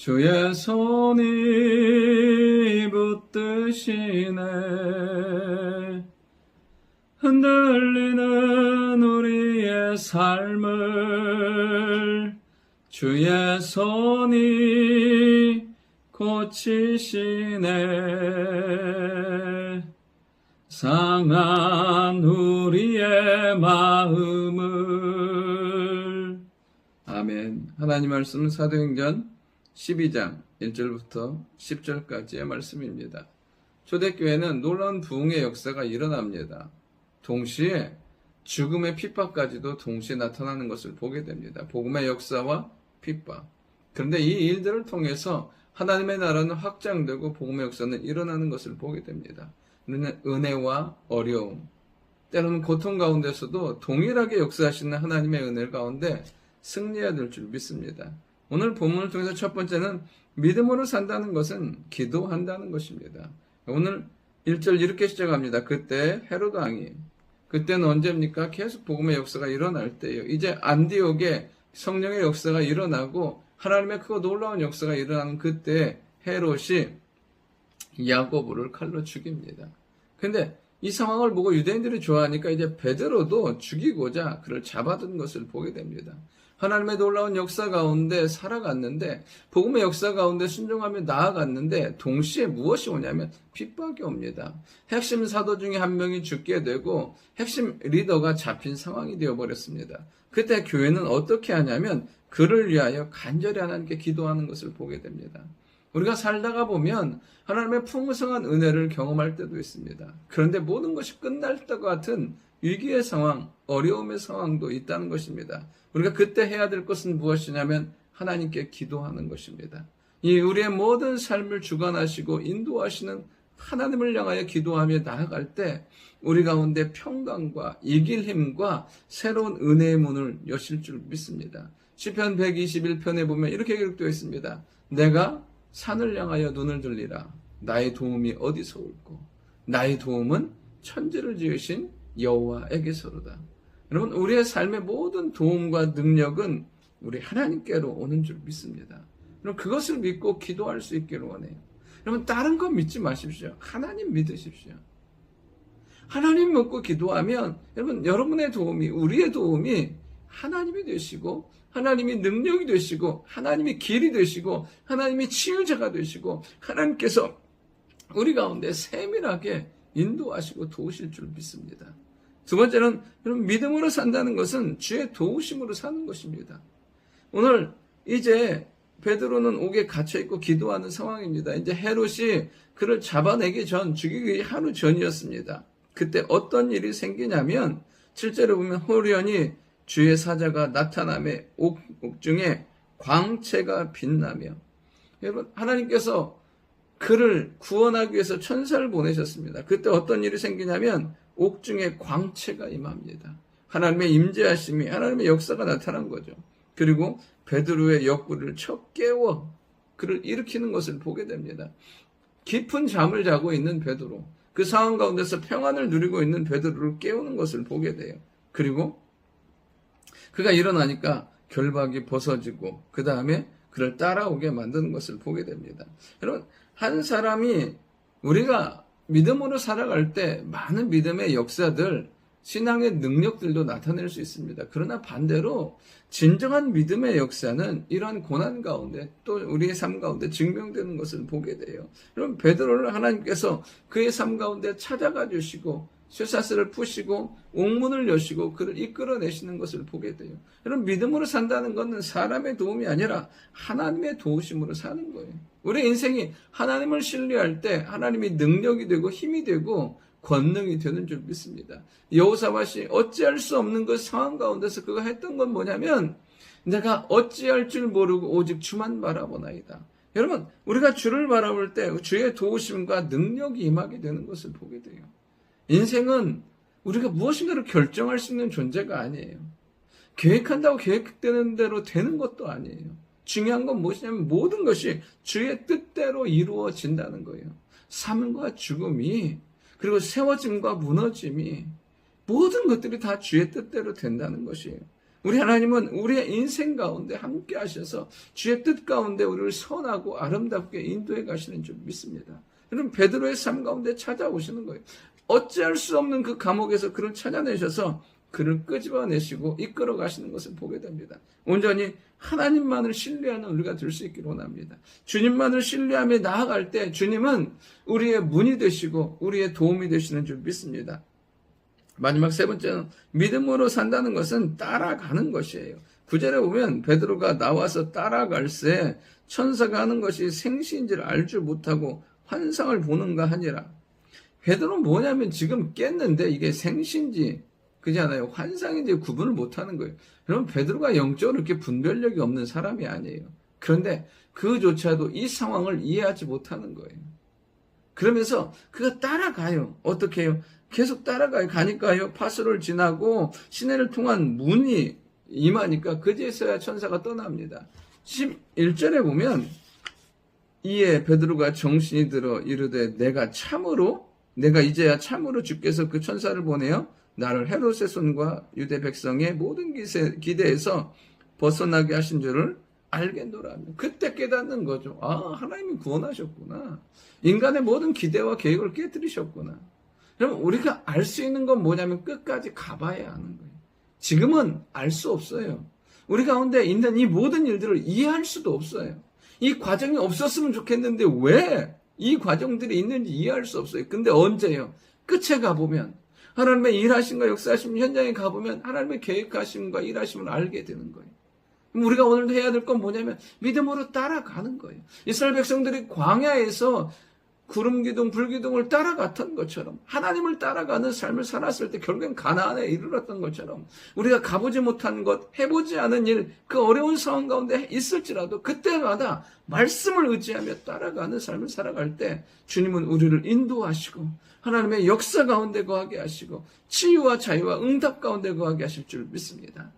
주의 손이 붙드시네. 흔들리는 우리의 삶을 주의 손이 고치시네. 상한 우리의 마음을. 아멘. 하나님 말씀은 사도행전 12장 1절부터 10절까지의 말씀입니다. 초대교회는 놀라운 부흥의 역사가 일어납니다. 동시에 죽음의 핍박까지도 동시에 나타나는 것을 보게 됩니다. 복음의 역사와 핍박. 그런데 이 일들을 통해서 하나님의 나라는 확장되고 복음의 역사는 일어나는 것을 보게 됩니다. 우리는 은혜와 어려움, 때로는 고통 가운데서도 동일하게 역사하시는 하나님의 은혜 가운데 승리해야 될 줄 믿습니다. 오늘 본문을 통해서 첫 번째는 믿음으로 산다는 것은 기도한다는 것입니다. 오늘 1절 이렇게 시작합니다. 그때 헤로드 왕이, 그때는 언제입니까? 계속 복음의 역사가 일어날 때예요. 이제 안디옥에 성령의 역사가 일어나고 하나님의 크고 놀라운 역사가 일어나는 그때 헤롯이 야고보를 칼로 죽입니다. 근데 이 상황을 보고 유대인들이 좋아하니까 이제 베드로도 죽이고자 그를 잡아둔 것을 보게 됩니다. 하나님의 놀라운 역사 가운데 살아갔는데, 복음의 역사 가운데 순종하며 나아갔는데 동시에 무엇이 오냐면 핍박이 옵니다. 핵심 사도 중에 한 명이 죽게 되고 핵심 리더가 잡힌 상황이 되어버렸습니다. 그때 교회는 어떻게 하냐면 그를 위하여 간절히 하나님께 기도하는 것을 보게 됩니다. 우리가 살다가 보면 하나님의 풍성한 은혜를 경험할 때도 있습니다. 그런데 모든 것이 끝날 것 같은 위기의 상황, 어려움의 상황도 있다는 것입니다. 우리가 그때 해야 될 것은 무엇이냐면 하나님께 기도하는 것입니다. 이 우리의 모든 삶을 주관하시고 인도하시는 하나님을 향하여 기도하며 나아갈 때 우리 가운데 평강과 이길 힘과 새로운 은혜의 문을 여실 줄 믿습니다. 시편 121편에 보면 이렇게 기록되어 있습니다. 내가 산을 향하여 눈을 들리라. 나의 도움이 어디서 올꼬? 나의 도움은 천지를 지으신 여호와에게서로다. 여러분, 우리의 삶의 모든 도움과 능력은 우리 하나님께로 오는 줄 믿습니다. 여러분, 그것을 믿고 기도할 수 있기를 원해요. 여러분, 다른 거 믿지 마십시오. 하나님 믿으십시오. 하나님 믿고 기도하면 여러분의 도움이, 우리의 도움이 하나님이 되시고, 하나님이 능력이 되시고, 하나님이 길이 되시고, 하나님이 치유자가 되시고, 하나님께서 우리 가운데 세밀하게 인도하시고 도우실 줄 믿습니다. 두 번째는 여러분, 믿음으로 산다는 것은 주의 도우심으로 사는 것입니다. 오늘 이제 베드로는 옥에 갇혀있고 기도하는 상황입니다. 이제 헤롯이 그를 잡아내기 전, 죽이기 하루 전이었습니다. 그때 어떤 일이 생기냐면 7절에 보면 호련히 주의 사자가 나타나매 옥중에 광채가 빛나며, 여러분, 하나님께서 그를 구원하기 위해서 천사를 보내셨습니다. 그때 어떤 일이 생기냐면 옥중에 광채가 임합니다. 하나님의 임재하심이, 하나님의 역사가 나타난 거죠. 그리고 베드로의 옆구리를 쳐 깨워 그를 일으키는 것을 보게 됩니다. 깊은 잠을 자고 있는 베드로, 그 상황 가운데서 평안을 누리고 있는 베드로를 깨우는 것을 보게 돼요. 그리고 그가 일어나니까 결박이 벗어지고 그 다음에 그를 따라오게 만드는 것을 보게 됩니다. 여러분, 한 사람이 우리가 믿음으로 살아갈 때 많은 믿음의 역사들, 신앙의 능력들도 나타낼 수 있습니다. 그러나 반대로 진정한 믿음의 역사는 이러한 고난 가운데 또 우리의 삶 가운데 증명되는 것을 보게 돼요. 여러분, 베드로를 하나님께서 그의 삶 가운데 찾아가 주시고 쇠사슬을 푸시고 옥문을 여시고 그를 이끌어내시는 것을 보게 돼요. 여러분, 믿음으로 산다는 것은 사람의 도움이 아니라 하나님의 도우심으로 사는 거예요. 우리 인생이 하나님을 신뢰할 때 하나님이 능력이 되고 힘이 되고 권능이 되는 줄 믿습니다. 여호사밧이 어찌할 수 없는 그 상황 가운데서 그가 했던 건 뭐냐면, 내가 어찌할 줄 모르고 오직 주만 바라보나이다. 여러분, 우리가 주를 바라볼 때 주의 도우심과 능력이 임하게 되는 것을 보게 돼요. 인생은 우리가 무엇인가를 결정할 수 있는 존재가 아니에요. 계획한다고 계획되는 대로 되는 것도 아니에요. 중요한 건 무엇이냐면 모든 것이 주의 뜻대로 이루어진다는 거예요. 삶과 죽음이, 그리고 세워짐과 무너짐이, 모든 것들이 다 주의 뜻대로 된다는 것이에요. 우리 하나님은 우리의 인생 가운데 함께 하셔서 주의 뜻 가운데 우리를 선하고 아름답게 인도해 가시는 줄 믿습니다. 여러분, 베드로의 삶 가운데 찾아오시는 거예요. 어찌할 수 없는 그 감옥에서 그를 찾아내셔서 그를 끄집어내시고 이끌어 가시는 것을 보게 됩니다. 온전히 하나님만을 신뢰하는 우리가 될 수 있기를 원합니다. 주님만을 신뢰하며 나아갈 때 주님은 우리의 문이 되시고 우리의 도움이 되시는 줄 믿습니다. 마지막 세 번째는 믿음으로 산다는 것은 따라가는 것이에요. 9절에 보면 베드로가 나와서 따라갈새 천사가 하는 것이 생시인지를 알지 못하고 환상을 보는가 하니라. 베드로는 뭐냐면 지금 깼는데 이게 생시인지 그잖아요. 환상인지 구분을 못하는 거예요. 여러분, 베드로가 영적으로 이렇게 분별력이 없는 사람이 아니에요. 그런데 그조차도 이 상황을 이해하지 못하는 거예요. 그러면서 그가 따라가요. 어떻게 해요? 계속 따라가요. 가니까요. 파수를 지나고 시내를 통한 문이 임하니까 그제서야 천사가 떠납니다. 11절에 보면 이에 베드로가 정신이 들어 이르되 내가 이제야 참으로 주께서 그 천사를 보내어 나를 헤롯의 손과 유대 백성의 모든 기대에서 벗어나게 하신 줄을 알겠노라. 그때 깨닫는 거죠. 아, 하나님이 구원하셨구나. 인간의 모든 기대와 계획을 깨뜨리셨구나. 그럼 우리가 알 수 있는 건 뭐냐면 끝까지 가봐야 하는 거예요. 지금은 알 수 없어요. 우리 가운데 있는 이 모든 일들을 이해할 수도 없어요. 이 과정이 없었으면 좋겠는데 왜 이 과정들이 있는지 이해할 수 없어요. 근데 언제요? 끝에 가보면 하나님의 일하심과 역사하심 현장에 가보면 하나님의 계획하심과 일하심을 알게 되는 거예요. 우리가 오늘 해야 될 건 뭐냐면 믿음으로 따라가는 거예요. 이스라엘 백성들이 광야에서 구름기둥, 불기둥을 따라갔던 것처럼 하나님을 따라가는 삶을 살았을 때 결국엔 가나안에 이르렀던 것처럼 우리가 가보지 못한 것, 해보지 않은 일, 그 어려운 상황 가운데 있을지라도 그때마다 말씀을 의지하며 따라가는 삶을 살아갈 때 주님은 우리를 인도하시고 하나님의 역사 가운데 거하게 하시고 치유와 자유와 응답 가운데 거하게 하실 줄 믿습니다.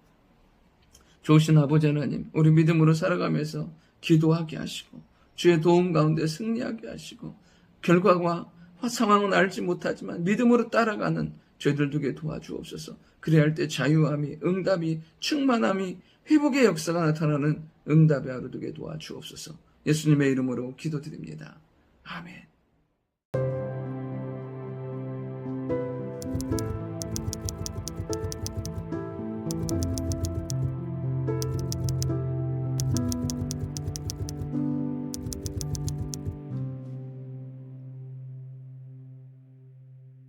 좋으신 아버지 하나님, 우리 믿음으로 살아가면서 기도하게 하시고 주의 도움 가운데 승리하게 하시고 결과와 상황은 알지 못하지만 믿음으로 따라가는 저희들 되게 도와주옵소서. 그래야 할 때 자유함이, 응답이, 충만함이, 회복의 역사가 나타나는 응답의 하루 되게 도와주옵소서. 예수님의 이름으로 기도드립니다. 아멘.